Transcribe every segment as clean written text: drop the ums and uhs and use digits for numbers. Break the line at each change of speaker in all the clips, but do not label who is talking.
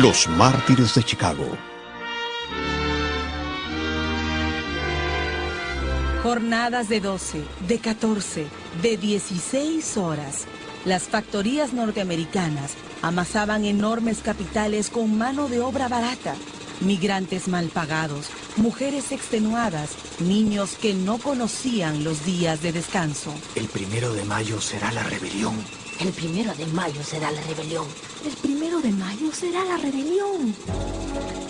Los mártires de Chicago.
Jornadas de 12, de 14, de 16 horas. Las factorías norteamericanas amasaban enormes capitales con mano de obra barata. Migrantes mal pagados, mujeres extenuadas, niños que no conocían los días de descanso.
El 1 de mayo será la rebelión.
El 1 de mayo será la rebelión.
El 1 de mayo será la rebelión.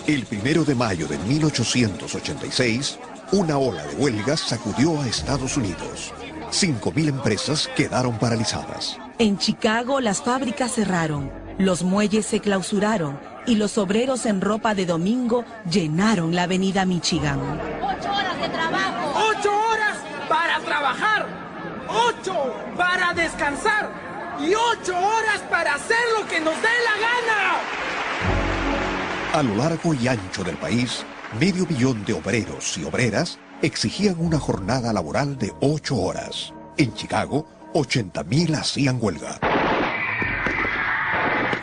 El 1 de mayo de 1886, una ola de huelgas sacudió a Estados Unidos. 5.000 empresas quedaron paralizadas.
En Chicago las fábricas cerraron, los muelles se clausuraron y los obreros en ropa de domingo llenaron la avenida Michigan.
8 horas de trabajo.
8 horas para trabajar, 8 para descansar y 8 horas para hacer lo que nos dé la gana.
A lo largo y ancho del país, 500 000 de obreros y obreras exigían una jornada laboral de 8 horas. En Chicago, 80.000 hacían huelga.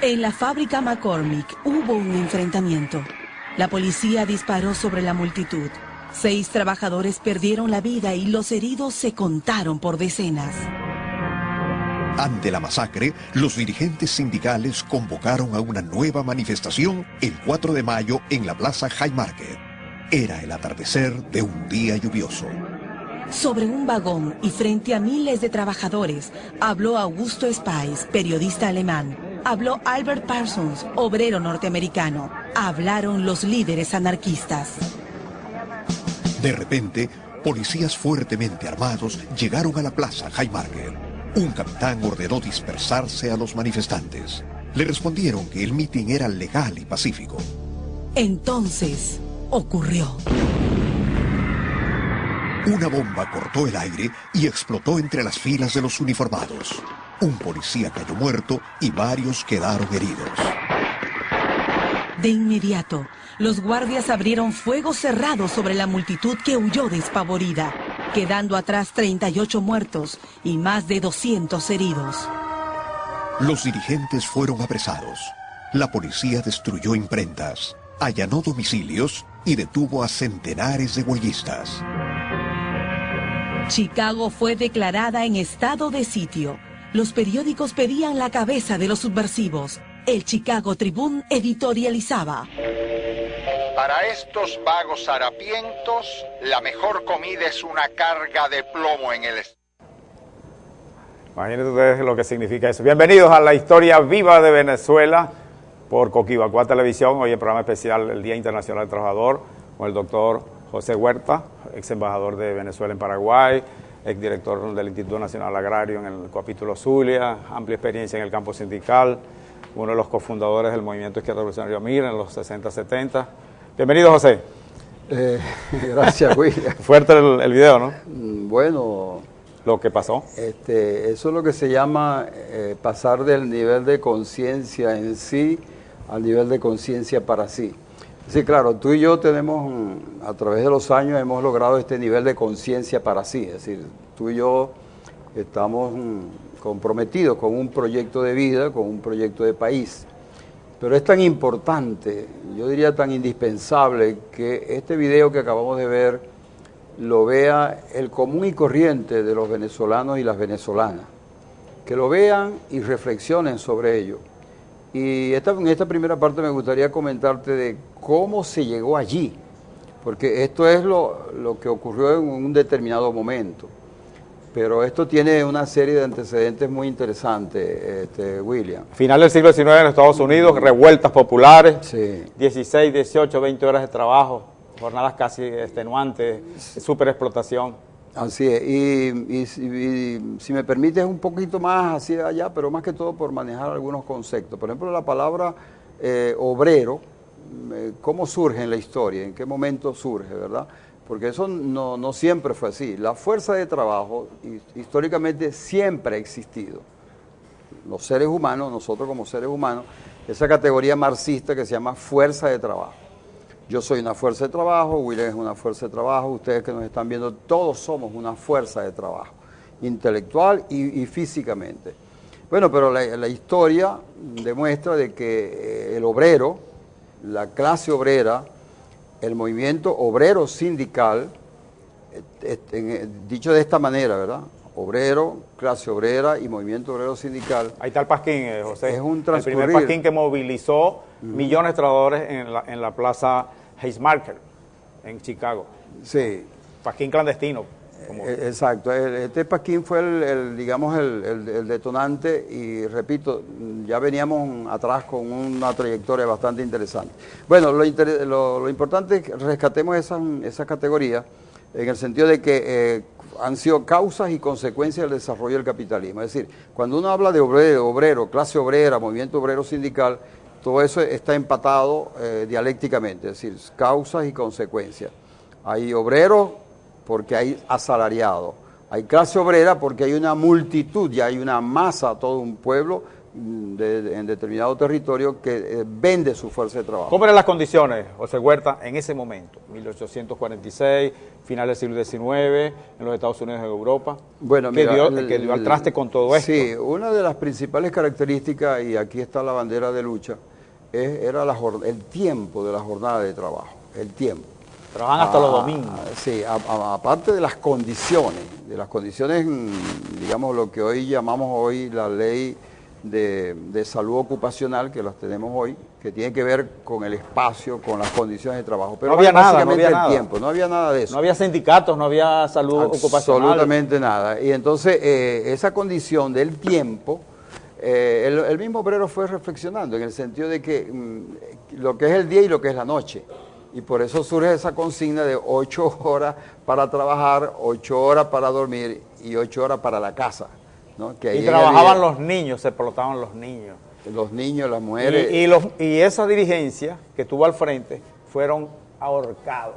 En la fábrica McCormick hubo un enfrentamiento. La policía disparó sobre la multitud. 6 trabajadores perdieron la vida y los heridos se contaron por decenas.
Ante la masacre, los dirigentes sindicales convocaron a una nueva manifestación el 4 de mayo en la Plaza Haymarket. Era el atardecer de un día lluvioso.
Sobre un vagón y frente a miles de trabajadores, habló Augusto Spies, periodista alemán. Habló Albert Parsons, obrero norteamericano. Hablaron los líderes anarquistas.
De repente, policías fuertemente armados llegaron a la Plaza Haymarket. Un capitán ordenó dispersarse a los manifestantes. Le respondieron que el mitin era legal y pacífico.
Entonces, ocurrió.
Una bomba cortó el aire y explotó entre las filas de los uniformados. Un policía cayó muerto y varios quedaron heridos.
De inmediato, los guardias abrieron fuego cerrado sobre la multitud que huyó despavorida, quedando atrás 38 muertos y más de 200 heridos.
Los dirigentes fueron apresados. La policía destruyó imprentas, allanó domicilios y detuvo a centenares de huelguistas.
Chicago fue declarada en estado de sitio. Los periódicos pedían la cabeza de los subversivos. El Chicago Tribune editorializaba:
para estos vagos harapientos, la mejor comida es una carga de plomo en el estómago.
Imagínense ustedes lo que significa eso. Bienvenidos a la historia viva de Venezuela por Coquibacoa Televisión. Hoy el programa especial el Día Internacional del Trabajador con el doctor José Huerta, ex embajador de Venezuela en Paraguay, ex director del Instituto Nacional Agrario en el capítulo Zulia, amplia experiencia en el campo sindical, uno de los cofundadores del Movimiento Izquierda Revolucionario MIR en los 60-70. Bienvenido, José.
Gracias, William.
Fuerte el video, ¿no?
Bueno,
lo que pasó.
Eso es lo que se llama pasar del nivel de conciencia en sí al nivel de conciencia para sí. Sí, claro, tú y yo tenemos, a través de los años, hemos logrado este nivel de conciencia para sí. Es decir, tú y yo estamos comprometidos con un proyecto de vida, con un proyecto de país. Pero es tan importante, yo diría tan indispensable, que este video que acabamos de ver lo vea el común y corriente de los venezolanos y las venezolanas. Que lo vean y reflexionen sobre ello. Y en esta primera parte me gustaría comentarte de cómo se llegó allí, porque esto es lo que ocurrió en un determinado momento. Pero esto tiene una serie de antecedentes muy interesantes, William.
Final del siglo XIX en Estados Unidos, revueltas populares,
sí.
16, 18, 20 horas de trabajo, jornadas casi extenuantes, superexplotación.
Así es, y si me permites un poquito más hacia allá, pero más que todo por manejar algunos conceptos. Por ejemplo, la palabra obrero, ¿cómo surge en la historia? ¿En qué momento surge, verdad? Porque eso no siempre fue así. La fuerza de trabajo históricamente siempre ha existido. Los seres humanos, nosotros como seres humanos, esa categoría marxista que se llama fuerza de trabajo. Yo soy una fuerza de trabajo, William es una fuerza de trabajo, ustedes que nos están viendo, todos somos una fuerza de trabajo, intelectual y físicamente. Bueno, pero la historia demuestra de que el obrero la clase obrera, el movimiento obrero sindical, dicho de esta manera, ¿verdad? Obrero, clase obrera y movimiento obrero sindical.
Ahí está el pasquín, José.
Es un
el
transcurrir.
primer pasquín que movilizó millones de trabajadores en la plaza Haymarket, en Chicago.
Sí.
Pasquín clandestino.
Exacto. Este pasquín fue digamos, el detonante y, repito, ya veníamos atrás con una trayectoria bastante interesante. Bueno, lo importante es que rescatemos esas categorías en el sentido de que han sido causas y consecuencias del desarrollo del capitalismo. Es decir, cuando uno habla de obrero, clase obrera, movimiento obrero sindical, todo eso está empatado dialécticamente, es decir, causas y consecuencias. Hay obreros porque hay asalariados, hay clase obrera porque hay una multitud, ya hay una masa, todo un pueblo en determinado territorio que vende su fuerza de trabajo.
¿Cómo eran las condiciones, José Huerta, en ese momento? 1846, final del siglo XIX, en los Estados Unidos y en Europa.
Bueno,
que dio al traste con todo esto.
Sí, una de las principales características, y aquí está la bandera de lucha, era el tiempo de la jornada de trabajo, el tiempo.
Trabajan hasta los domingos.
Sí, aparte de las condiciones, digamos, lo que hoy llamamos la ley de salud ocupacional, que las tenemos hoy, que tiene que ver con el espacio, con las condiciones de trabajo. Pero
no había nada,
tiempo, no había nada de eso.
No había sindicatos, no había salud ocupacional.
Absolutamente nada. Y entonces esa condición del tiempo, el mismo obrero fue reflexionando en el sentido de que lo que es el día y lo que es la noche. Y por eso surge esa consigna de 8 horas para trabajar, 8 horas para dormir y 8 horas para la casa, ¿no? Que ahí
y trabajaban los niños, se explotaban los niños.
Los niños, las mujeres.
Y esa dirigencia que tuvo al frente fueron ahorcados.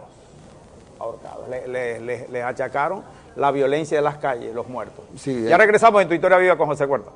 Les achacaron la violencia de las calles, los muertos.
Sí,
ya regresamos en Tu Historia Viva con José Huerta.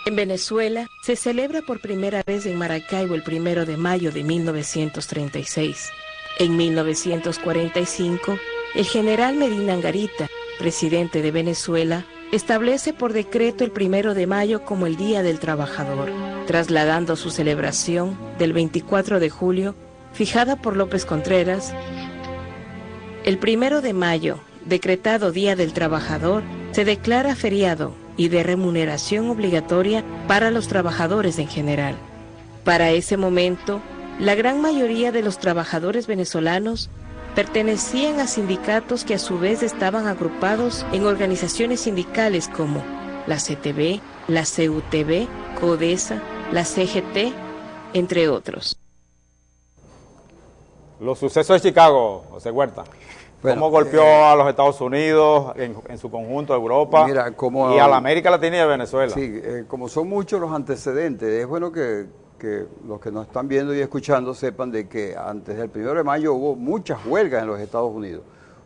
En Venezuela se celebra por primera vez en Maracaibo el 1 de mayo de 1936. En 1945, el general Medina Angarita, presidente de Venezuela, establece por decreto el 1 de mayo como el Día del Trabajador, trasladando su celebración del 24 de julio, fijada por López Contreras. El 1 de mayo, decretado Día del Trabajador, se declara feriado y de remuneración obligatoria para los trabajadores en general. Para ese momento, la gran mayoría de los trabajadores venezolanos pertenecían a sindicatos que a su vez estaban agrupados en organizaciones sindicales como la CTB, la CUTB, CODESA, la CGT, entre otros.
Los sucesos de Chicago, José Huerta. ¿Cómo golpeó a los Estados Unidos en su conjunto, a Europa,
mira,
y a la América Latina y a Venezuela?
Sí, como son muchos los antecedentes, es bueno que los que nos están viendo y escuchando sepan de que antes del 1 de mayo hubo muchas huelgas en los Estados Unidos,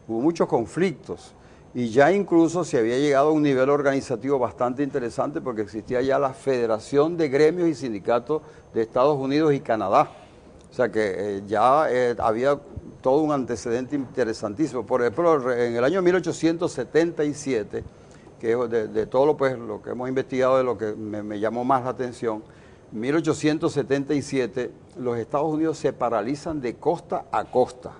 hubo muchos conflictos, y ya incluso se había llegado a un nivel organizativo bastante interesante porque existía ya la Federación de Gremios y Sindicatos de Estados Unidos y Canadá. O sea que ya había todo un antecedente interesantísimo. Por ejemplo, en el año 1877, que de todo lo que hemos investigado, de lo que me llamó más la atención, 1877, los Estados Unidos se paralizan de costa a costa.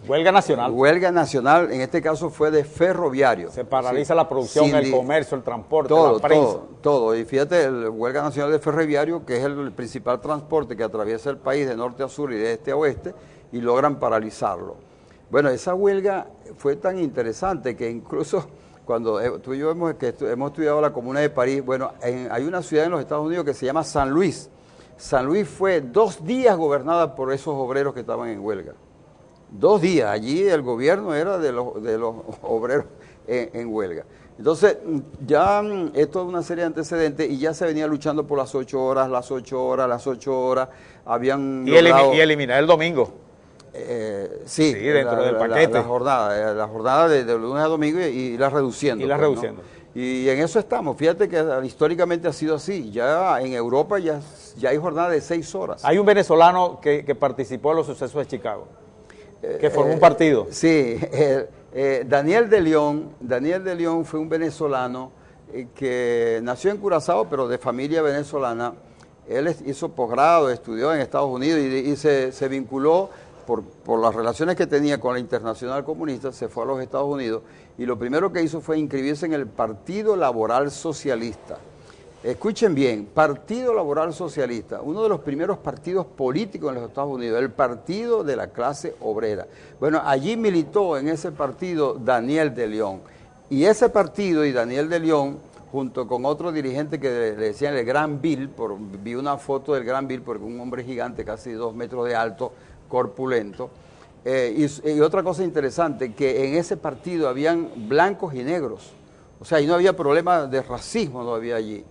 Huelga nacional.
Huelga nacional, en este caso fue de ferroviario.
Se paraliza la producción, el comercio, el transporte, la prensa.
Todo. Y fíjate, la Huelga Nacional de Ferroviario, que es el principal transporte que atraviesa el país de norte a sur y de este a oeste, y logran paralizarlo. Bueno, esa huelga fue tan interesante que incluso cuando tú y yo hemos estudiado la Comuna de París, bueno, hay una ciudad en los Estados Unidos que se llama San Luis. San Luis fue 2 días gobernada por esos obreros que estaban en huelga. 2 días. Allí el gobierno era de los obreros en huelga. Entonces, ya esto es una serie de antecedentes y ya se venía luchando por las 8 horas, las 8 horas, las 8 horas. Habían
logrado... y eliminar el domingo.
Sí,
dentro del paquete.
La jornada de lunes a domingo y la reduciendo.
¿no?
Y en eso estamos. Fíjate que históricamente ha sido así. Ya en Europa ya hay jornada de 6 horas.
Hay un venezolano que participó en los sucesos de Chicago, que formó un partido.
Sí, Daniel de León fue un venezolano que nació en Curazao, pero de familia venezolana. Él hizo posgrado, estudió en Estados Unidos y se vinculó por las relaciones que tenía con la Internacional Comunista, se fue a los Estados Unidos y lo primero que hizo fue inscribirse en el Partido Laboral Socialista. Escuchen bien, Partido Laboral Socialista, uno de los primeros partidos políticos en los Estados Unidos, el partido de la clase obrera. Bueno, allí militó en ese partido Daniel de León. Y ese partido y Daniel de León, junto con otro dirigente que le decían el Gran Bill, vi una foto del Gran Bill, porque un hombre gigante, casi 2 metros de alto, corpulento. Y otra cosa interesante, que en ese partido habían blancos y negros. O sea, ahí no había problema de racismo, no había allí.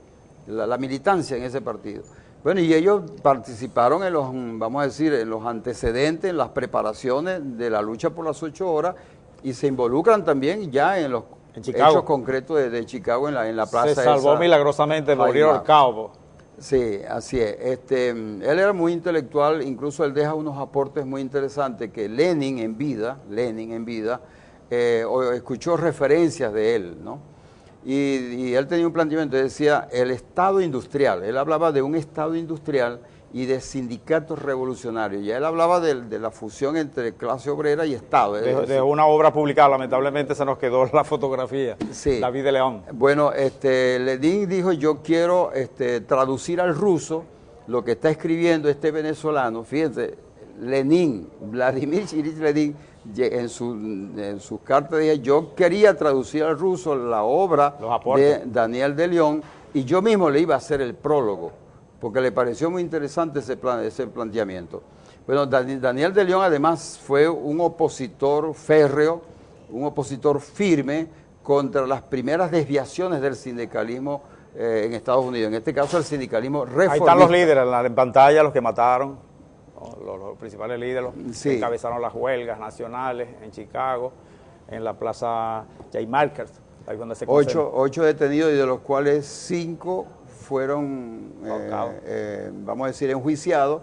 La militancia en ese partido. Bueno, y ellos participaron en los, vamos a decir, en los antecedentes, en las preparaciones de la lucha por las 8 horas y se involucran también ya en los hechos concretos de Chicago en la plaza.
Se salvó milagrosamente, murió ahorcado.
Sí, así es. Él era muy intelectual, incluso él deja unos aportes muy interesantes que Lenin en vida, escuchó referencias de él, ¿no? Y él tenía un planteamiento, decía el Estado industrial, él hablaba de un Estado industrial y de sindicatos revolucionarios, ya él hablaba de la fusión entre clase obrera y Estado.
De una obra publicada, lamentablemente se nos quedó la fotografía, sí. David de León.
Bueno, Lenin dijo, yo quiero traducir al ruso lo que está escribiendo este venezolano, fíjense, Lenin, Vladimir Ilich Lenin, en sus cartas decía, yo quería traducir al ruso la obra de Daniel de León y yo mismo le iba a hacer el prólogo, porque le pareció muy interesante ese planteamiento. Bueno, Daniel de León además fue un opositor férreo, un opositor firme contra las primeras desviaciones del sindicalismo en Estados Unidos, en este caso el sindicalismo reformista.
Ahí están los líderes en pantalla, los que mataron. Los principales líderes que encabezaron las huelgas nacionales en Chicago, en la plaza Haymarket, ahí donde se
8 detenidos y de los cuales 5 fueron, vamos a decir, enjuiciados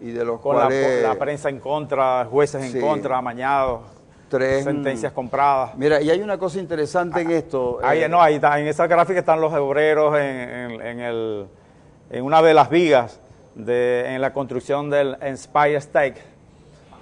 y de los cuales...
la prensa en contra, jueces en contra, amañados,
3
sentencias compradas.
Mira, y hay una cosa interesante en esto.
Ahí está, en esa gráfica están los obreros en una de las vigas, en la construcción del Empire State,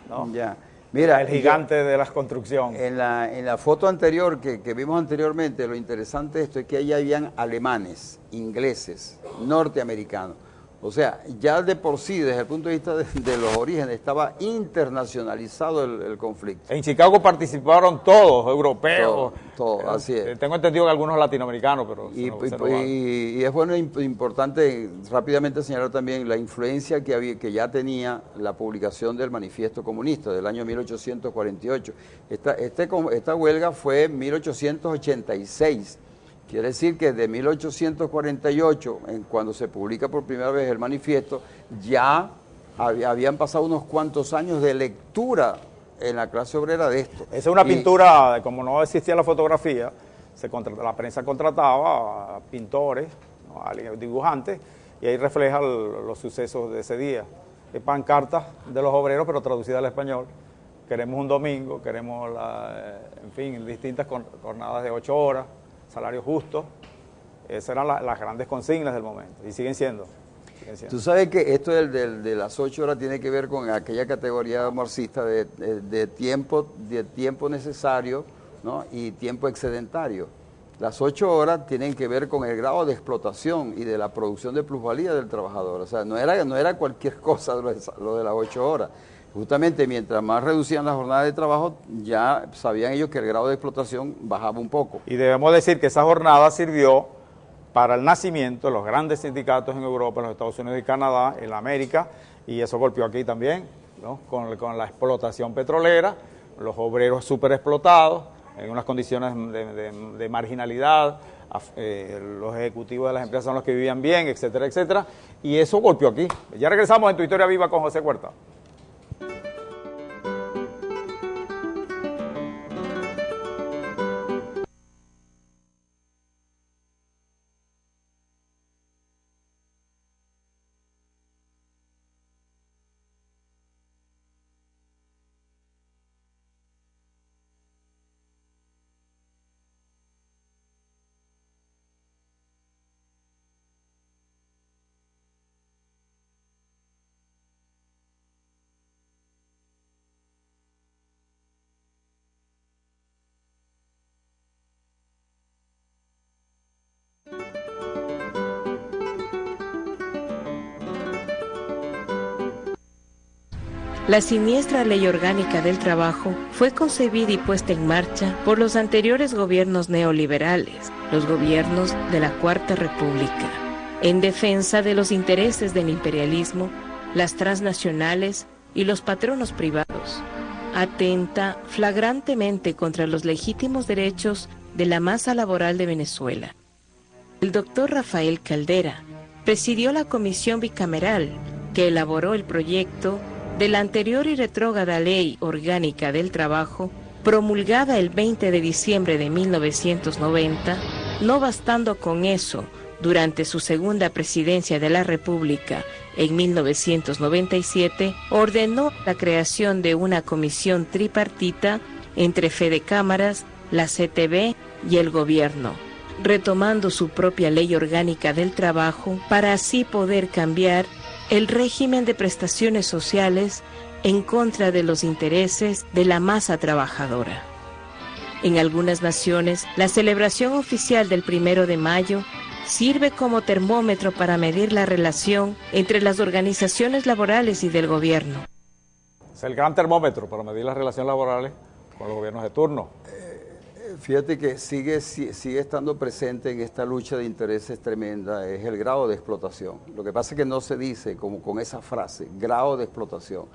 ¿no?
Ya. Mira,
el gigante de la construcción.
En la foto anterior que vimos anteriormente, lo interesante de esto es que ahí habían alemanes, ingleses, norteamericanos. O sea, ya de por sí, desde el punto de vista de los orígenes, estaba internacionalizado el conflicto.
En Chicago participaron todos, europeos.
Todos, así es.
Tengo entendido que algunos latinoamericanos, pero...
Y es bueno, importante rápidamente señalar también la influencia que ya tenía la publicación del Manifiesto Comunista del año 1848. Esta huelga fue en 1886. Quiere decir que de 1848, cuando se publica por primera vez el manifiesto, ya habían pasado unos cuantos años de lectura en la clase obrera de esto.
Esa es una pintura, como no existía la fotografía, la prensa contrataba a pintores, ¿no? A dibujantes, y ahí refleja los sucesos de ese día. Hay pancartas de los obreros, pero traducidas al español. Queremos un domingo, queremos, en fin, distintas jornadas de 8 horas. Salario justo, esas eran las grandes consignas del momento y siguen siendo.
Tú sabes que esto de las 8 horas tiene que ver con aquella categoría marxista de tiempo necesario, ¿no? Y tiempo excedentario. Las 8 horas tienen que ver con el grado de explotación y de la producción de plusvalía del trabajador. O sea, no era cualquier cosa lo de las 8 horas. Justamente mientras más reducían la jornada de trabajo, ya sabían ellos que el grado de explotación bajaba un poco.
Y debemos decir que esa jornada sirvió para el nacimiento de los grandes sindicatos en Europa, en los Estados Unidos y Canadá, en la América, y eso golpeó aquí también, ¿no? Con la explotación petrolera, los obreros súper explotados, en unas condiciones de marginalidad, los ejecutivos de las empresas son los que vivían bien, etcétera, etcétera, y eso golpeó aquí. Ya regresamos en Tu Historia Viva con José Huerta.
La siniestra Ley Orgánica del Trabajo fue concebida y puesta en marcha por los anteriores gobiernos neoliberales, los gobiernos de la Cuarta República, en defensa de los intereses del imperialismo, las transnacionales y los patronos privados. Atenta flagrantemente contra los legítimos derechos de la masa laboral de Venezuela. El doctor Rafael Caldera presidió la comisión bicameral que elaboró el proyecto de la anterior y retrógrada Ley Orgánica del Trabajo, promulgada el 20 de diciembre de 1990, no bastando con eso, durante su segunda presidencia de la República, en 1997, ordenó la creación de una comisión tripartita entre Fedecámaras, la CTV y el gobierno, retomando su propia Ley Orgánica del Trabajo para así poder cambiar el régimen de prestaciones sociales en contra de los intereses de la masa trabajadora. En algunas naciones, la celebración oficial del 1 de mayo sirve como termómetro para medir la relación entre las organizaciones laborales y del gobierno.
Es el gran termómetro para medir las relaciones laborales con los gobiernos de turno.
Fíjate que sigue estando presente en esta lucha de intereses tremenda, es el grado de explotación. Lo que pasa es que no se dice como con esa frase, grado de explotación.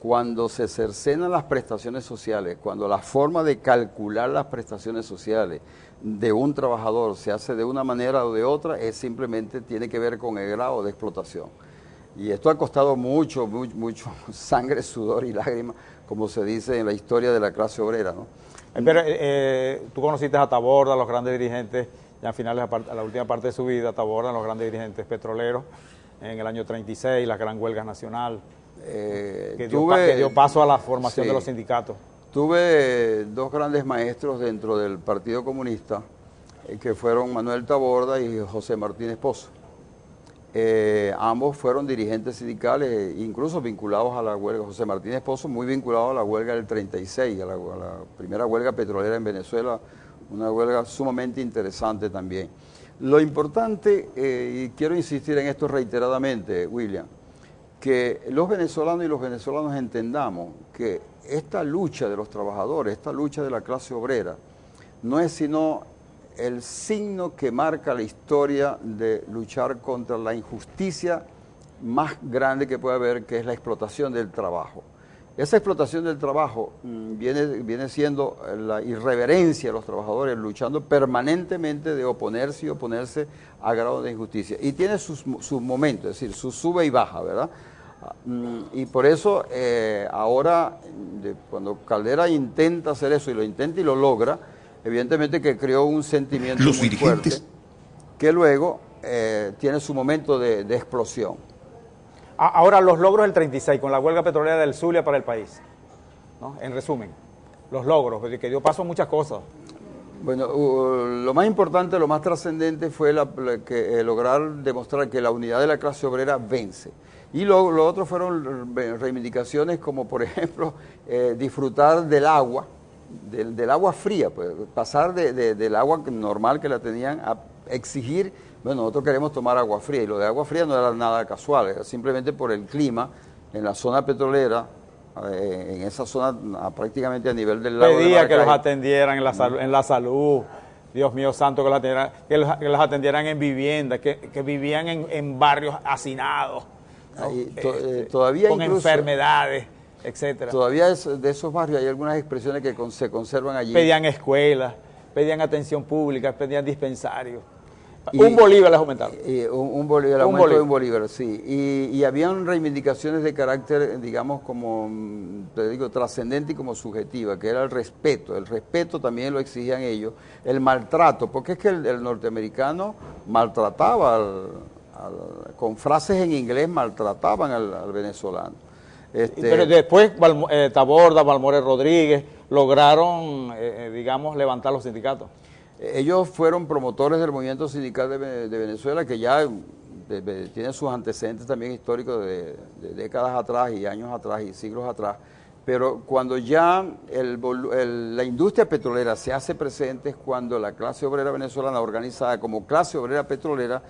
Cuando se cercenan las prestaciones sociales, cuando la forma de calcular las prestaciones sociales de un trabajador se hace de una manera o de otra, es simplemente tiene que ver con el grado de explotación. Y esto ha costado mucho sangre, sudor y lágrimas, como se dice en la historia de la clase obrera, ¿no?
Pero tú conociste a Taborda, los grandes dirigentes, ya a finales, a la última parte de su vida, Taborda, los grandes dirigentes petroleros, en el año 36, la gran huelga nacional, que dio paso a la formación de los sindicatos.
Tuve dos grandes maestros dentro del Partido Comunista, que fueron Manuel Taborda y José Martínez Pozo. Ambos fueron dirigentes sindicales, incluso vinculados a la huelga. José Martínez Pozo muy vinculado a la huelga del 36, a la primera huelga petrolera en Venezuela, una huelga sumamente interesante también. Lo importante, y quiero insistir en esto reiteradamente, William, que los venezolanos y los venezolanos entendamos que esta lucha de los trabajadores, esta lucha de la clase obrera, no es sino el signo que marca la historia de luchar contra la injusticia más grande que puede haber, que es la explotación del trabajo. Esa explotación del trabajo viene siendo la irreverencia de los trabajadores, luchando permanentemente de oponerse y oponerse a grado de injusticia. Y tiene sus momentos, es decir, su sube y baja, ¿verdad? Y por eso ahora, cuando Caldera intenta hacer eso, y lo intenta y lo logra, evidentemente que creó un sentimiento muy fuerte, que luego tiene su momento de explosión.
Ahora, los logros del 36, con la huelga petrolera del Zulia para el país, ¿no? En resumen, los logros, que dio paso a muchas cosas.
Bueno, lo más importante, lo más trascendente fue lograr demostrar que la unidad de la clase obrera vence. Y lo otro fueron reivindicaciones como, por ejemplo, disfrutar del agua, del agua fría, pues, pasar del agua normal que la tenían a exigir, bueno, nosotros queremos tomar agua fría, y lo de agua fría no era nada casual, era simplemente por el clima en la zona petrolera, en esa zona prácticamente a nivel del lago de
Pedía que los
Maracay.
atendieran en la salud, Dios mío santo, que los atendieran en viviendas, que vivían en barrios hacinados, ¿no?
Todavía
con
incluso,
enfermedades, etcétera.
Todavía de esos barrios hay algunas expresiones que se conservan allí.
Pedían escuelas, pedían atención pública, pedían dispensarios. Un bolívar les aumentaron.
Un bolívar, el aumento de un bolívar, sí. Y habían reivindicaciones de carácter, digamos, como, te digo, trascendente y como subjetiva, que era el respeto. El respeto también lo exigían ellos. El maltrato, porque es que el norteamericano maltrataba, con frases en inglés, maltrataban al venezolano.
Pero después Taborda, Balmores Rodríguez lograron, digamos, levantar los sindicatos.
Ellos fueron promotores del movimiento sindical de Venezuela, que ya tiene sus antecedentes también históricos de décadas atrás y años atrás y siglos atrás. Pero cuando ya la industria petrolera se hace presente es cuando la clase obrera venezolana, organizada como clase obrera petrolera,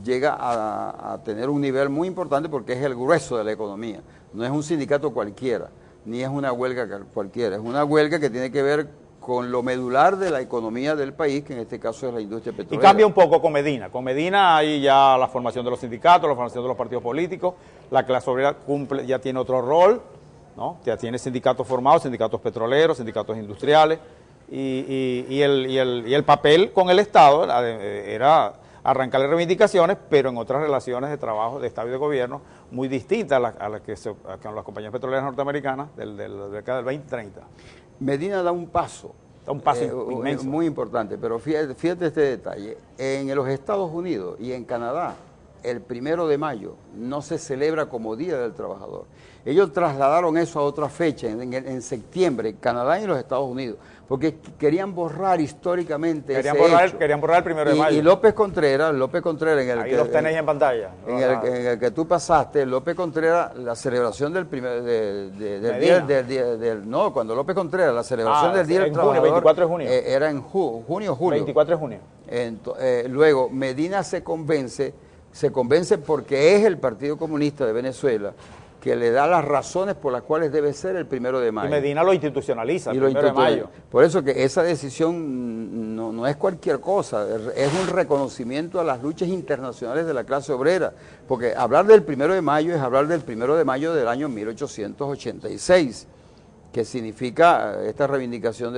llega a tener un nivel muy importante porque es el grueso de la economía. No es un sindicato cualquiera, ni es una huelga cualquiera, es una huelga que tiene que ver con lo medular de la economía del país, que en este caso es la industria petrolera.
Y cambia un poco con Medina. Con Medina hay ya la formación de los sindicatos, la formación de los partidos políticos, la clase obrera ya tiene otro rol, ¿no? Ya tiene sindicatos formados, sindicatos petroleros, sindicatos industriales, y el papel con el Estado era arrancarle reivindicaciones, pero en otras relaciones de trabajo, de Estado y de gobierno, muy distintas a las que con las compañías petroleras norteamericanas de la década del 2030.
Medina da un paso
inmenso,
muy importante, pero fíjate este detalle. En los Estados Unidos y en Canadá, el 1 de mayo no se celebra como Día del Trabajador. Ellos trasladaron eso a otra fecha, en septiembre, en Canadá y en los Estados Unidos, porque querían borrar históricamente
querían borrar el 1 de mayo.
Y López Contreras, en el
ahí los tenéis en pantalla.
En el que tú pasaste, López Contreras, la celebración del no, cuando López Contreras, la celebración del Día del Trabajador,
24 de junio.
Era en junio, julio.
24 de junio.
Luego, Medina se convence porque es el Partido Comunista de Venezuela que le da las razones por las cuales debe ser el 1 de mayo.
Y Medina lo institucionaliza, el 1 de mayo.
Por eso que esa decisión no es cualquier cosa, es un reconocimiento a las luchas internacionales de la clase obrera, porque hablar del 1 de mayo es hablar del 1 de mayo del año 1886, que significa esta reivindicación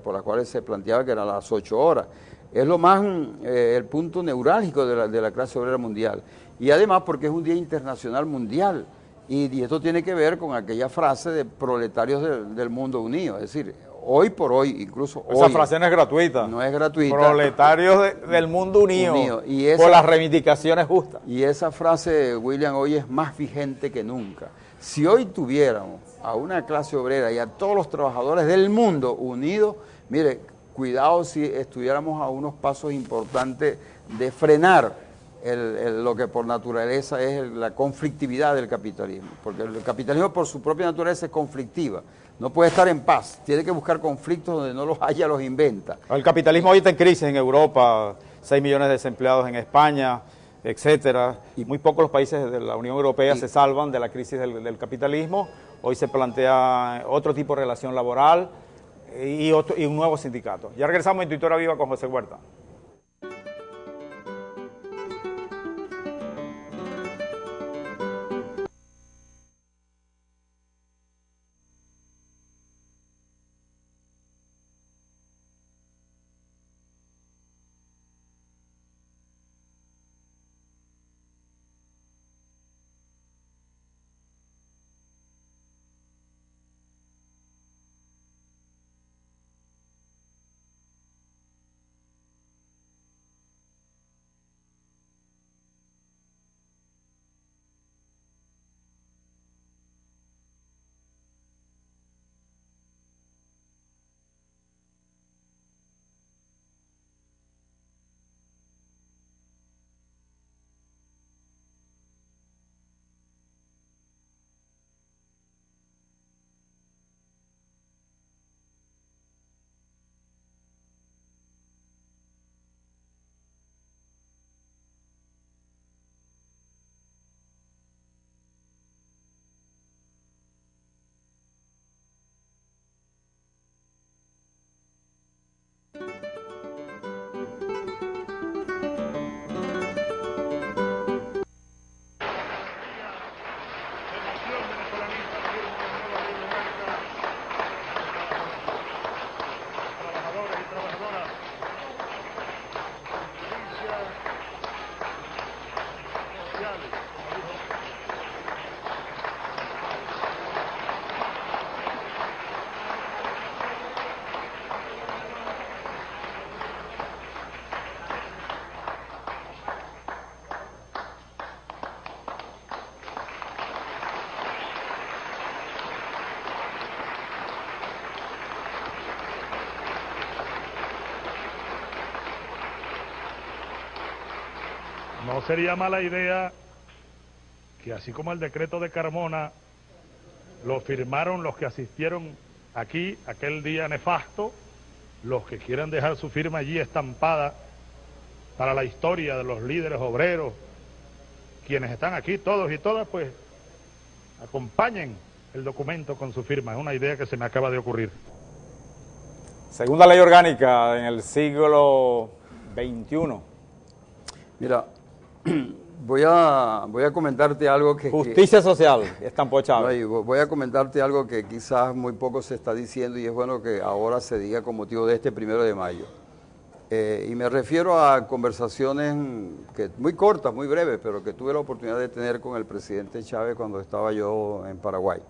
por la cual se planteaba que eran las 8 horas. Es lo más, el punto neurálgico de la clase obrera mundial. Y además porque es un día internacional mundial. Y esto tiene que ver con aquella frase de proletarios del mundo unido. Es decir, hoy por hoy, incluso hoy...
Esa frase no es gratuita.
No es gratuita.
Proletarios del mundo unido.
Y
por las reivindicaciones justas.
Y esa frase, William, hoy es más vigente que nunca. Si hoy tuviéramos a una clase obrera y a todos los trabajadores del mundo unidos, mire, cuidado si estuviéramos a unos pasos importantes de frenar lo que por naturaleza es la conflictividad del capitalismo, porque el capitalismo por su propia naturaleza es conflictiva, no puede estar en paz, tiene que buscar conflictos donde no los haya, los inventa.
El capitalismo hoy está en crisis en Europa, 6 millones de desempleados en España, etcétera, y muy pocos los países de la Unión Europea se salvan de la crisis del capitalismo. Hoy se plantea otro tipo de relación laboral y un nuevo sindicato. Ya regresamos en Tuitora Viva con José Huerta.
No sería mala idea que así como el decreto de Carmona lo firmaron los que asistieron aquí aquel día nefasto, los que quieran dejar su firma allí estampada para la historia de los líderes obreros, quienes están aquí, todos y todas, pues acompañen el documento con su firma. Es una idea que se me acaba de ocurrir.
Segunda ley orgánica en el siglo XXI.
Mira, voy a comentarte algo que...
Justicia social, estampó Chávez.
No, voy a comentarte algo que quizás muy poco se está diciendo y es bueno que ahora se diga con motivo de este 1 de mayo. Y me refiero a conversaciones muy cortas, muy breves, pero que tuve la oportunidad de tener con el presidente Chávez cuando estaba yo en Paraguay.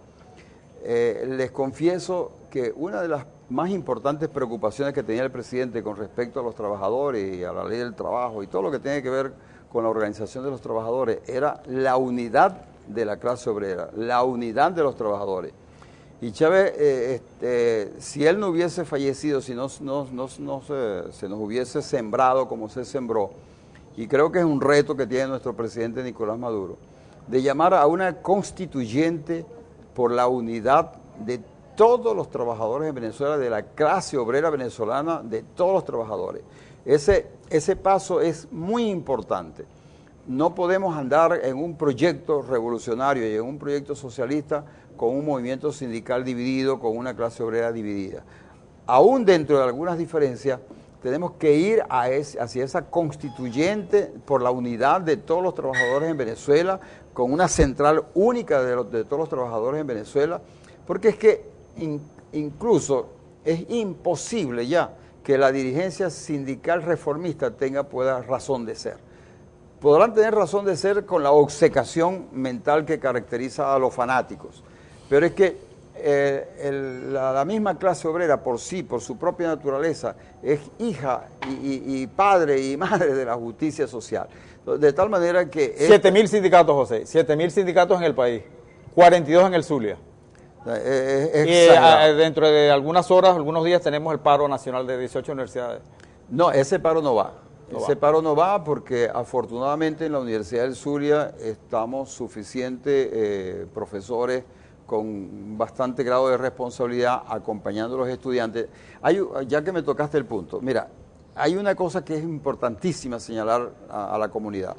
Les confieso que una de las más importantes preocupaciones que tenía el presidente con respecto a los trabajadores y a la ley del trabajo y todo lo que tiene que ver con la organización de los trabajadores era la unidad de la clase obrera, la unidad de los trabajadores. Y Chávez, si él no hubiese fallecido, si se nos hubiese sembrado como se sembró, y creo que es un reto que tiene nuestro presidente Nicolás Maduro, de llamar a una constituyente por la unidad de todos los trabajadores en Venezuela, de la clase obrera venezolana, de todos los trabajadores. Ese paso es muy importante. No podemos andar en un proyecto revolucionario y en un proyecto socialista con un movimiento sindical dividido, con una clase obrera dividida. Aún dentro de algunas diferencias, tenemos que ir hacia esa constituyente por la unidad de todos los trabajadores en Venezuela, con una central única de todos los trabajadores en Venezuela, porque es que incluso es imposible ya que la dirigencia sindical reformista pueda razón de ser. Podrán tener razón de ser con la obcecación mental que caracteriza a los fanáticos, pero es que la misma clase obrera por sí, por su propia naturaleza, es hija y padre y madre de la justicia social. De tal manera que...
7.000 sindicatos, José, 7.000 sindicatos en el país, 42 en el Zulia. Y dentro de algunas horas, algunos días, tenemos el paro nacional de 18 universidades.
No, ese paro no va. Paro no va porque afortunadamente en la Universidad del Zulia estamos suficientes profesores con bastante grado de responsabilidad acompañando a los estudiantes. Ya que me tocaste el punto, mira, hay una cosa que es importantísima señalar a la comunidad.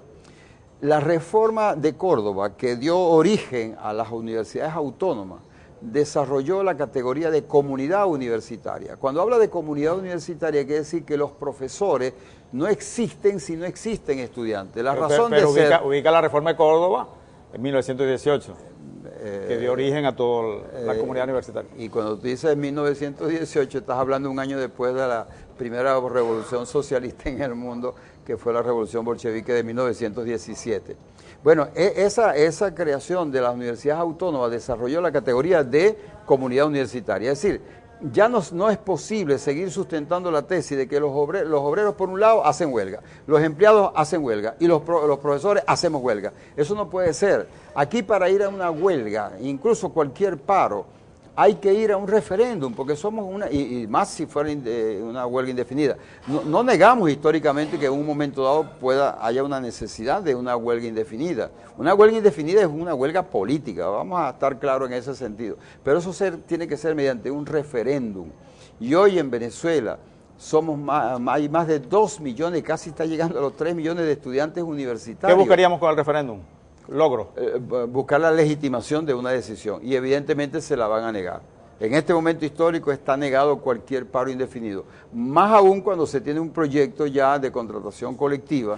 La reforma de Córdoba, que dio origen a las universidades autónomas, desarrolló la categoría de comunidad universitaria. Cuando habla de comunidad universitaria, quiere decir que los profesores no existen si no existen estudiantes. La razón de ser...
ubica la reforma de Córdoba en 1918, que dio origen a toda la comunidad universitaria.
Y cuando tú dices 1918, estás hablando un año después de la primera revolución socialista en el mundo, que fue la revolución bolchevique de 1917. Bueno, esa creación de las universidades autónomas desarrolló la categoría de comunidad universitaria. Es decir, ya no es posible seguir sustentando la tesis de que los obreros por un lado hacen huelga, los empleados hacen huelga y los profesores hacemos huelga. Eso no puede ser. Aquí para ir a una huelga, incluso cualquier paro, hay que ir a un referéndum, porque somos y más si fuera una huelga indefinida. No negamos históricamente que en un momento dado haya una necesidad de una huelga indefinida. Una huelga indefinida es una huelga política, vamos a estar claros en ese sentido. Pero eso tiene que ser mediante un referéndum. Y hoy en Venezuela hay más de 2 millones, casi está llegando a los 3 millones de estudiantes universitarios.
¿Qué buscaríamos con el referéndum? Logro.
Buscar la legitimación de una decisión y evidentemente se la van a negar. En este momento histórico está negado cualquier paro indefinido, más aún cuando se tiene un proyecto ya de contratación colectiva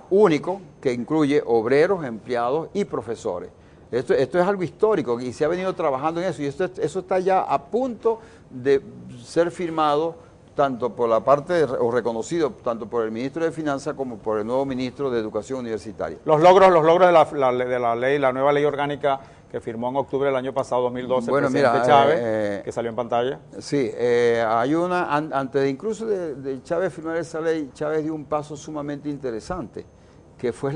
único que incluye obreros, empleados y profesores. Esto es algo histórico y se ha venido trabajando en eso y eso está ya a punto de ser firmado tanto por la parte, o reconocido tanto por el ministro de Finanzas como por el nuevo ministro de Educación Universitaria.
Los logros de la ley, la nueva ley orgánica que firmó en octubre del año pasado, 2012,
bueno,
el presidente
mira,
Chávez, que salió en pantalla.
Sí, hay una, antes de incluso de Chávez firmar esa ley, Chávez dio un paso sumamente interesante, que fue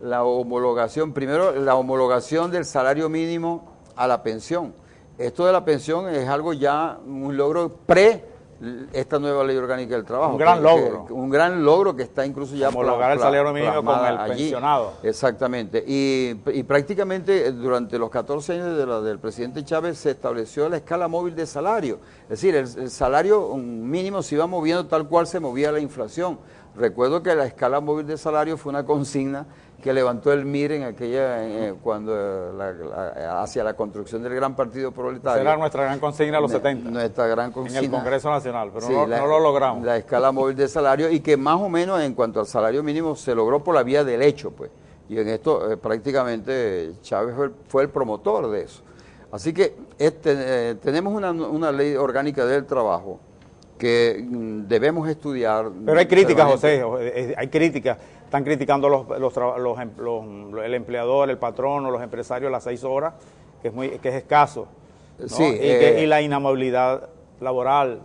la homologación, primero la homologación del salario mínimo a la pensión. Esto de la pensión es algo ya, un logro esta nueva ley orgánica del trabajo.
Un gran logro.
Un gran logro que está incluso ya
homologar el salario mínimo con el
allí.
pensionado.
Exactamente. Y prácticamente durante los 14 años del presidente Chávez se estableció la escala móvil de salario. Es decir, el salario mínimo se iba moviendo tal cual se movía la inflación. Recuerdo que la escala móvil de salario fue una consigna que levantó el MIR en aquella, hacia la construcción del gran partido proletario.
Esa era nuestra gran consigna a los 70.
Nuestra gran consigna.
En el Congreso Nacional, pero
sí,
no lo logramos.
La escala móvil de salario, y que más o menos en cuanto al salario mínimo se logró por la vía del hecho, pues. Y en esto prácticamente Chávez fue el promotor de eso. Así que tenemos una ley orgánica del trabajo que debemos estudiar.
Pero hay críticas, José, hay críticas. Están criticando el empleador, el patrono, los empresarios las 6 horas, que es escaso, ¿no?
Sí,
y la inamovilidad laboral,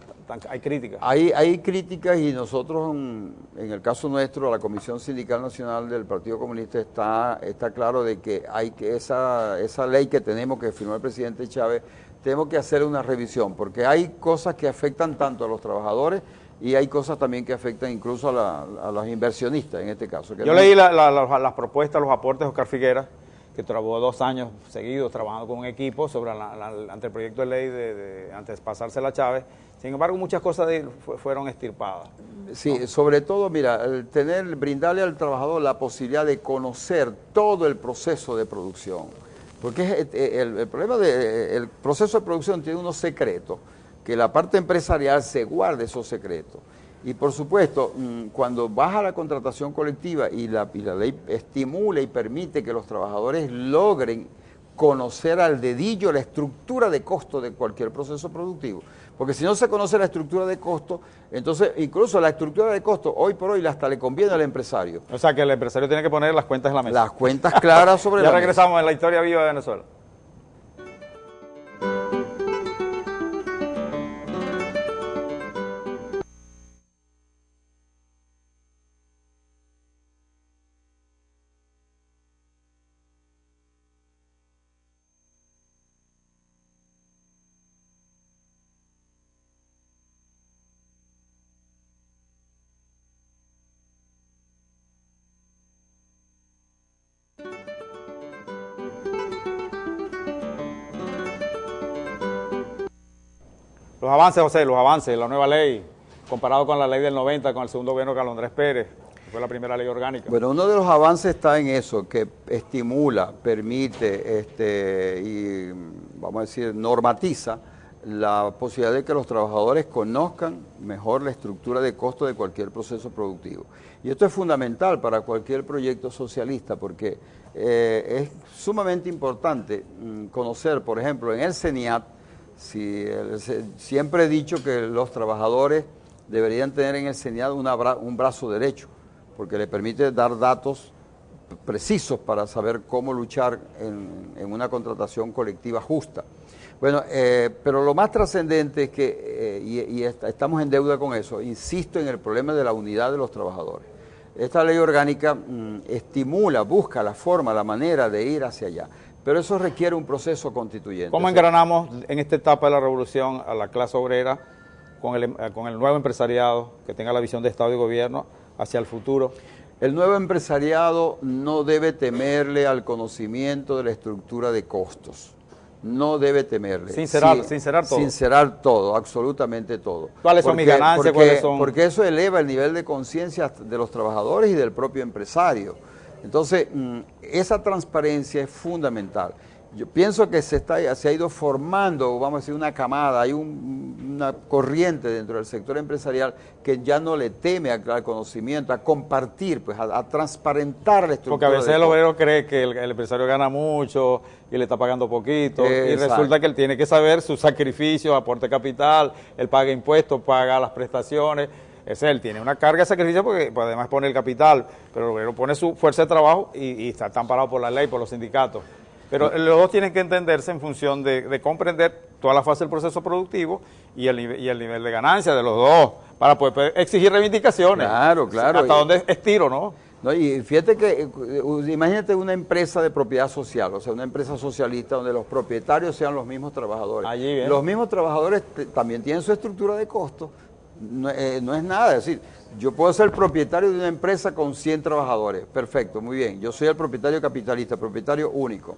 hay críticas.
Hay críticas, y nosotros, en el caso nuestro, la Comisión Sindical Nacional del Partido Comunista está claro de que esa ley que tenemos, que firmó el presidente Chávez, tenemos que hacer una revisión, porque hay cosas que afectan tanto a los trabajadores y hay cosas también que afectan incluso a los inversionistas en este caso.
Yo leí las propuestas, los aportes de Oscar Figueras, que trabajó 2 años seguidos trabajando con un equipo sobre el anteproyecto de ley antes de pasársela a Chávez. Sin embargo, muchas cosas fueron extirpadas.
Sí, ¿no? Sobre todo, mira, brindarle al trabajador la posibilidad de conocer todo el proceso de producción. Porque el problema del proceso de producción tiene unos secretos, que la parte empresarial se guarde esos secretos. Y por supuesto, cuando baja la contratación colectiva y la ley estimula y permite que los trabajadores logren conocer al dedillo la estructura de costo de cualquier proceso productivo. Porque si no se conoce la estructura de costo, entonces incluso la estructura de costo hoy por hoy hasta le conviene al empresario.
O sea que el empresario tiene que poner las cuentas en la mesa.
Las cuentas claras sobre la mesa.
Ya regresamos en la historia viva de Venezuela. Los avances, José, la nueva ley, comparado con la ley del 90, con el segundo gobierno de Carlos Andrés Pérez, que fue la primera ley orgánica.
Bueno, uno de los avances está en eso, que estimula, permite y, vamos a decir, normatiza la posibilidad de que los trabajadores conozcan mejor la estructura de costo de cualquier proceso productivo. Y esto es fundamental para cualquier proyecto socialista, porque es sumamente importante conocer, por ejemplo, en el CENIAT, siempre he dicho que los trabajadores deberían tener en el CENIAT un brazo derecho, porque le permite dar datos precisos para saber cómo luchar en una contratación colectiva justa. Bueno, pero lo más trascendente es que, estamos en deuda con eso, insisto en el problema de la unidad de los trabajadores. Esta ley orgánica estimula, busca la forma, la manera de ir hacia allá. Pero eso requiere un proceso constituyente.
¿Cómo engranamos en esta etapa de la revolución a la clase obrera con el nuevo empresariado que tenga la visión de Estado y Gobierno hacia el futuro?
El nuevo empresariado no debe temerle al conocimiento de la estructura de costos. No debe temerle.
Sincerar todo.
Sincerar todo, absolutamente todo.
¿Cuáles son mis ganancias?
Porque eso eleva el nivel de conciencia de los trabajadores y del propio empresario. Entonces, esa transparencia es fundamental. Yo pienso que se ha ido formando, vamos a decir, una camada, hay una corriente dentro del sector empresarial que ya no le teme al conocimiento, a compartir, pues a transparentar la estructura.
Porque a veces el obrero cree que el empresario gana mucho y le está pagando poquito, y resulta que él tiene que saber sus sacrificios, aporte capital, él paga impuestos, paga las prestaciones. Él tiene una carga de sacrificio porque pues, además pone el capital, pero el obrero pone su fuerza de trabajo y está amparado por la ley, por los sindicatos. Pero los dos tienen que entenderse en función de comprender toda la fase del proceso productivo y el nivel de ganancia de los dos, para poder exigir reivindicaciones.
Claro, claro.
Hasta dónde estiro, ¿no?
No, y fíjate que, imagínate una empresa de propiedad social, o sea, una empresa socialista donde los propietarios sean los mismos trabajadores.
Allí, bien.
Los mismos trabajadores también tienen su estructura de costo. No es nada, es decir, yo puedo ser propietario de una empresa con 100 trabajadores, perfecto, muy bien, yo soy el propietario capitalista, propietario único.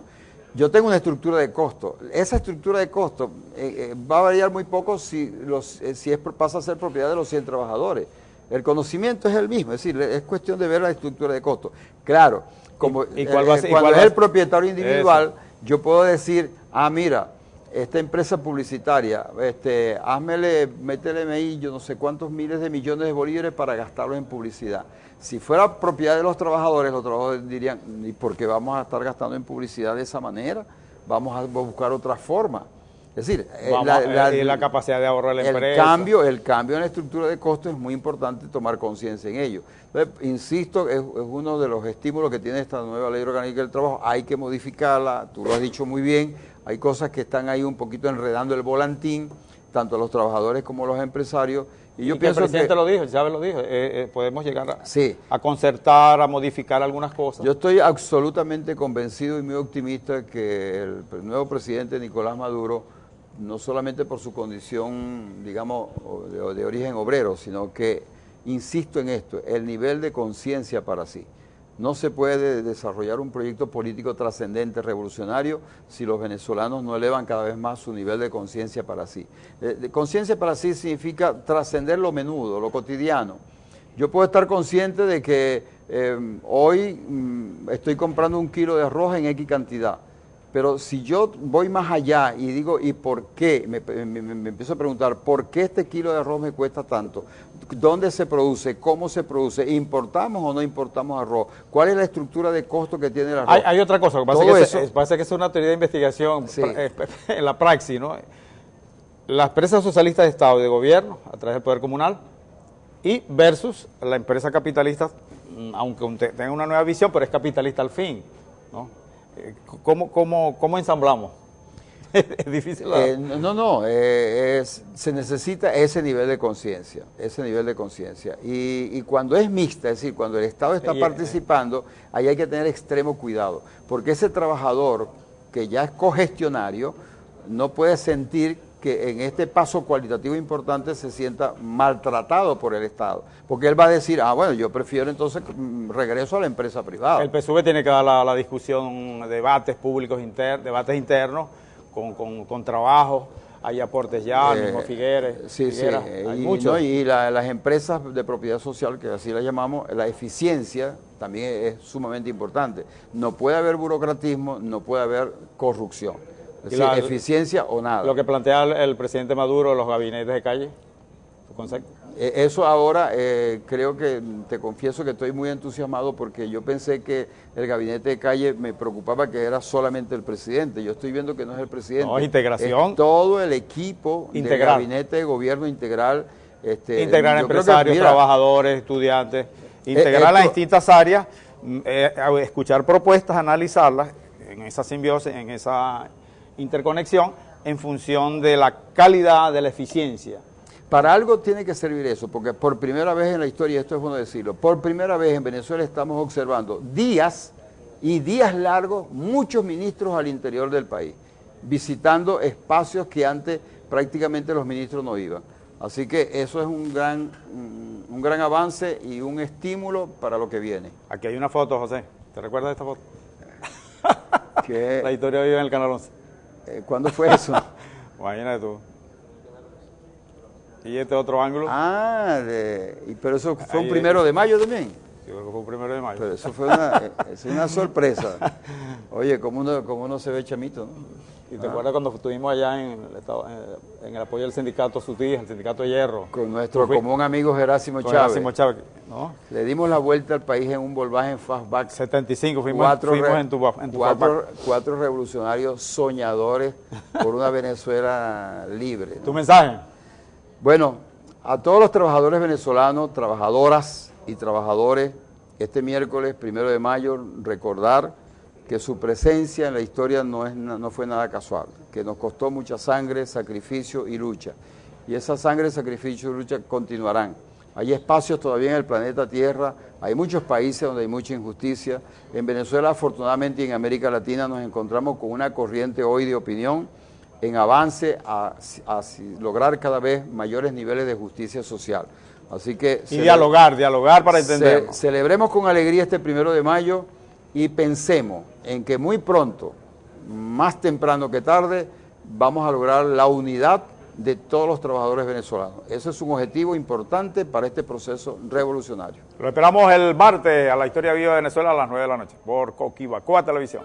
Yo tengo una estructura de costo, esa estructura de costo va a variar muy poco si pasa a ser propiedad de los 100 trabajadores. El conocimiento es el mismo, es decir, es cuestión de ver la estructura de costo. Claro, como cuando es el propietario individual, yo puedo decir, mira, esta empresa publicitaria, métele ahí yo no sé cuántos miles de millones de bolívares para gastarlos en publicidad. Si fuera propiedad de los trabajadores dirían, ¿y por qué vamos a estar gastando en publicidad de esa manera? Vamos a buscar otra forma. Es decir,
la capacidad de ahorro de la empresa.
El cambio en la estructura de costos es muy importante tomar conciencia en ello. Entonces, insisto, es uno de los estímulos que tiene esta nueva ley orgánica del trabajo. Hay que modificarla, tú lo has dicho muy bien, hay cosas que están ahí un poquito enredando el volantín, tanto los trabajadores como los empresarios. Y yo pienso
que el presidente lo dijo, Chávez lo dijo, podemos llegar
sí,
a concertar, a modificar algunas cosas.
Yo estoy absolutamente convencido y muy optimista que el nuevo presidente Nicolás Maduro, no solamente por su condición, digamos, de origen obrero, sino que, insisto en esto, el nivel de conciencia para sí. No se puede desarrollar un proyecto político trascendente, revolucionario, si los venezolanos no elevan cada vez más su nivel de conciencia para sí. Conciencia para sí significa trascender lo menudo, lo cotidiano. Yo puedo estar consciente de que hoy estoy comprando 1 kilo de arroz en X cantidad. Pero si yo voy más allá y digo, ¿y por qué? Me empiezo a preguntar, ¿por qué este kilo de arroz me cuesta tanto? ¿Dónde se produce? ¿Cómo se produce? ¿Importamos o no importamos arroz? ¿Cuál es la estructura de costo que tiene el arroz?
Hay otra cosa, parece que es una teoría de investigación sí, en la praxis, ¿no? Las empresas socialistas de Estado y de gobierno, a través del poder comunal, y versus la empresa capitalista, aunque tenga una nueva visión, pero es capitalista al fin, ¿no? ¿Cómo ensamblamos? Es difícil.
Se necesita ese nivel de conciencia, y cuando es mixta, es decir, cuando el Estado está participando, ahí hay que tener extremo cuidado, porque ese trabajador que ya es cogestionario no puede sentir que en este paso cualitativo importante se sienta maltratado por el Estado, porque él va a decir, bueno, yo prefiero entonces regreso a la empresa privada.
El PSUV tiene que dar la discusión, debates públicos, debates internos, con trabajo, hay aportes ya, mismo Figueres, hay muchos.
¿no? Y las empresas de propiedad social, que así las llamamos, la eficiencia también es sumamente importante. No puede haber burocratismo, no puede haber corrupción. Es decir, eficiencia o nada.
Lo que plantea el presidente Maduro, los gabinetes de calle, ¿tu concepto?
Eso ahora creo que, te confieso que estoy muy entusiasmado porque yo pensé que el gabinete de calle me preocupaba que era solamente el presidente. Yo estoy viendo que no es el presidente.
No, integración.
Es todo el equipo
integral
del gabinete de gobierno integral.
Integrar empresarios, trabajadores, estudiantes, integrar las distintas áreas, escuchar propuestas, analizarlas en esa simbiosis, en esa interconexión en función de la calidad, de la eficiencia.
Para algo tiene que servir eso, porque por primera vez en la historia, esto es bueno decirlo, por primera vez en Venezuela estamos observando días largos, muchos ministros al interior del país, visitando espacios que antes prácticamente los ministros no iban. Así que eso es un gran avance y un estímulo para lo que viene.
Aquí hay una foto, José. ¿Te recuerdas de esta foto? La historia vive en el Canal 11.
¿Cuándo fue eso?
Imagínate tú. ¿Y este otro ángulo?
Pero eso fue un 1 de mayo también.
Yo creo que fue el 1 de mayo.
Pero eso fue es una sorpresa. Oye, ¿cómo uno se ve chamito, ¿no?
¿Y te acuerdas cuando estuvimos allá en el apoyo del sindicato SUTIJ, el sindicato de hierro?
Con nuestro común amigo Gerásimo Chávez.
¿No?
Le dimos la vuelta al país en un Volkswagen Fastback.
75, fuimos en tu Fastback.
Cuatro revolucionarios soñadores por una Venezuela libre, ¿no?
¿Tu mensaje?
Bueno, a todos los trabajadores venezolanos, trabajadoras y trabajadores, este miércoles 1 de mayo, recordar que su presencia en la historia no fue nada casual, que nos costó mucha sangre, sacrificio y lucha. Y esa sangre, sacrificio y lucha continuarán. Hay espacios todavía en el planeta Tierra, hay muchos países donde hay mucha injusticia. En Venezuela, afortunadamente, y en América Latina nos encontramos con una corriente hoy de opinión en avance a lograr cada vez mayores niveles de justicia social. Así que
dialogar para entender.
Celebremos con alegría este 1 de mayo y pensemos en que muy pronto, más temprano que tarde, vamos a lograr la unidad de todos los trabajadores venezolanos. Ese es un objetivo importante para este proceso revolucionario.
Lo esperamos el martes a la Historia Viva de Venezuela a las 9 de la noche por Coquibacoa Televisión.